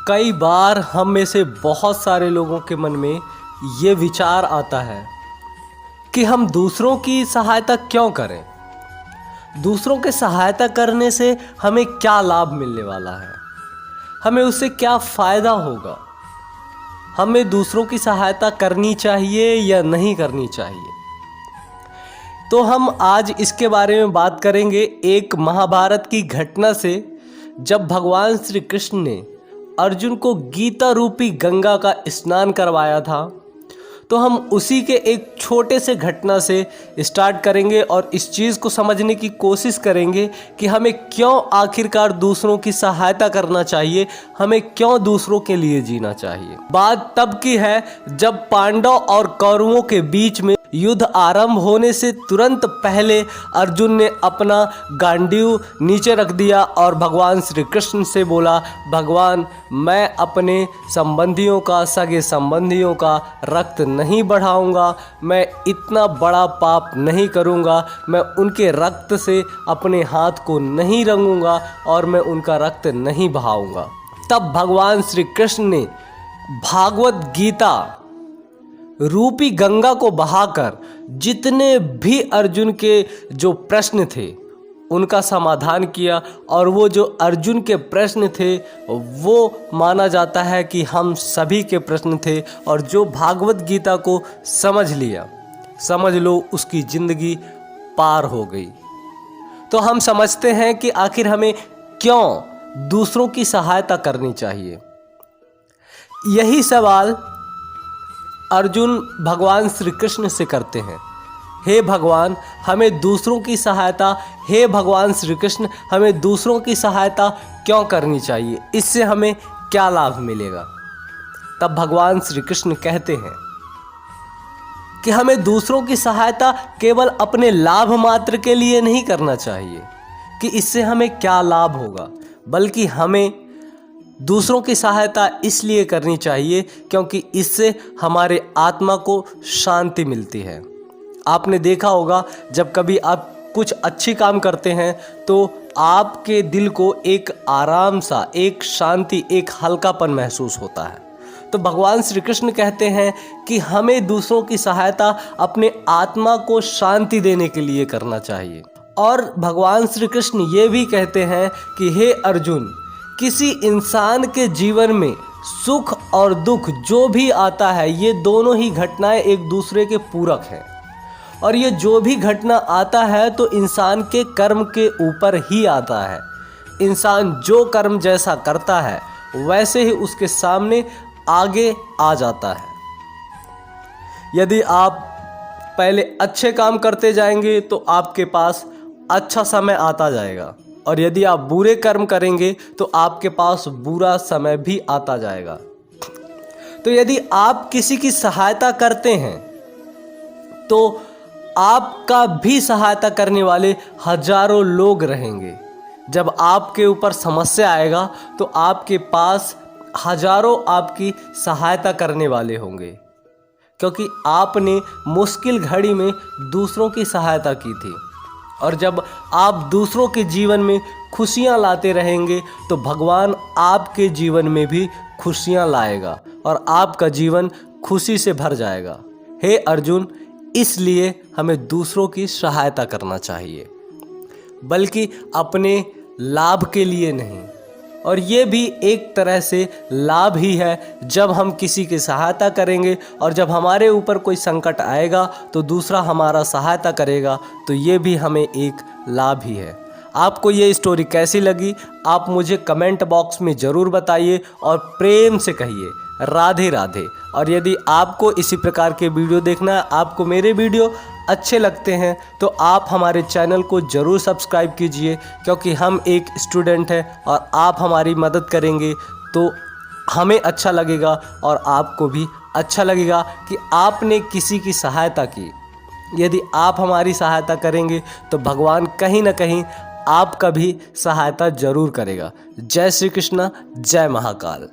कई बार हम में से बहुत सारे लोगों के मन में ये विचार आता है कि हम दूसरों की सहायता क्यों करें। दूसरों की सहायता करने से हमें क्या लाभ मिलने वाला है, हमें उससे क्या फ़ायदा होगा, हमें दूसरों की सहायता करनी चाहिए या नहीं करनी चाहिए। तो हम आज इसके बारे में बात करेंगे एक महाभारत की घटना से, जब भगवान श्री कृष्ण ने अर्जुन को गीता रूपी गंगा का स्नान करवाया था। तो हम उसी के एक छोटे से घटना से स्टार्ट करेंगे और इस चीज़ को समझने की कोशिश करेंगे कि हमें क्यों आखिरकार दूसरों की सहायता करना चाहिए, हमें क्यों दूसरों के लिए जीना चाहिए। बात तब की है जब पांडव और कौरवों के बीच में युद्ध आरंभ होने से तुरंत पहले अर्जुन ने अपना गांडीव नीचे रख दिया और भगवान श्री कृष्ण से बोला, भगवान मैं अपने संबंधियों का, सगे संबंधियों का रक्त नहीं बढ़ाऊंगा, मैं इतना बड़ा पाप नहीं करूंगा, मैं उनके रक्त से अपने हाथ को नहीं रंगूंगा और मैं उनका रक्त नहीं बहाऊंगा। तब भगवान श्री कृष्ण ने भागवत गीता रूपी गंगा को बहाकर जितने भी अर्जुन के जो प्रश्न थे उनका समाधान किया। और वो जो अर्जुन के प्रश्न थे वो माना जाता है कि हम सभी के प्रश्न थे, और जो भागवत गीता को समझ लिया, समझ लो उसकी ज़िंदगी पार हो गई। तो हम समझते हैं कि आखिर हमें क्यों दूसरों की सहायता करनी चाहिए। यही सवाल अर्जुन भगवान श्री कृष्ण से करते हैं, हे भगवान हमें दूसरों की सहायता, हे भगवान श्री कृष्ण हमें दूसरों की सहायता क्यों करनी चाहिए, इससे हमें क्या लाभ मिलेगा। तब भगवान श्री कृष्ण कहते हैं कि हमें दूसरों की सहायता केवल अपने लाभ मात्र के लिए नहीं करना चाहिए कि इससे हमें क्या लाभ होगा, बल्कि हमें दूसरों की सहायता इसलिए करनी चाहिए क्योंकि इससे हमारे आत्मा को शांति मिलती है। आपने देखा होगा जब कभी आप कुछ अच्छी काम करते हैं तो आपके दिल को एक आराम सा, एक शांति, एक हल्कापन महसूस होता है। तो भगवान श्री कृष्ण कहते हैं कि हमें दूसरों की सहायता अपने आत्मा को शांति देने के लिए करना चाहिए। और भगवान श्री कृष्ण ये भी कहते हैं कि हे अर्जुन, किसी इंसान के जीवन में सुख और दुख जो भी आता है, ये दोनों ही घटनाएं एक दूसरे के पूरक हैं। और ये जो भी घटना आता है तो इंसान के कर्म के ऊपर ही आता है। इंसान जो कर्म जैसा करता है वैसे ही उसके सामने आगे आ जाता है। यदि आप पहले अच्छे काम करते जाएंगे तो आपके पास अच्छा समय आता जाएगा, और यदि आप बुरे कर्म करेंगे तो आपके पास बुरा समय भी आता जाएगा। तो यदि आप किसी की सहायता करते हैं तो आपका भी सहायता करने वाले हजारों लोग रहेंगे। जब आपके ऊपर समस्या आएगा तो आपके पास हजारों आपकी सहायता करने वाले होंगे, क्योंकि आपने मुश्किल घड़ी में दूसरों की सहायता की थी। और जब आप दूसरों के जीवन में खुशियां लाते रहेंगे तो भगवान आपके जीवन में भी खुशियां लाएगा और आपका जीवन खुशी से भर जाएगा। हे अर्जुन, इसलिए हमें दूसरों की सहायता करना चाहिए, बल्कि अपने लाभ के लिए नहीं। और ये भी एक तरह से लाभ ही है, जब हम किसी की सहायता करेंगे और जब हमारे ऊपर कोई संकट आएगा तो दूसरा हमारा सहायता करेगा, तो ये भी हमें एक लाभ ही है। आपको ये स्टोरी कैसी लगी आप मुझे कमेंट बॉक्स में ज़रूर बताइए और प्रेम से कहिए राधे राधे। और यदि आपको इसी प्रकार के वीडियो देखना है, आपको मेरे वीडियो अच्छे लगते हैं, तो आप हमारे चैनल को ज़रूर सब्सक्राइब कीजिए, क्योंकि हम एक स्टूडेंट हैं और आप हमारी मदद करेंगे तो हमें अच्छा लगेगा और आपको भी अच्छा लगेगा कि आपने किसी की सहायता की। यदि आप हमारी सहायता करेंगे तो भगवान कहीं ना कहीं आपका भी सहायता ज़रूर करेगा। जय श्री कृष्ण, जय महाकाल।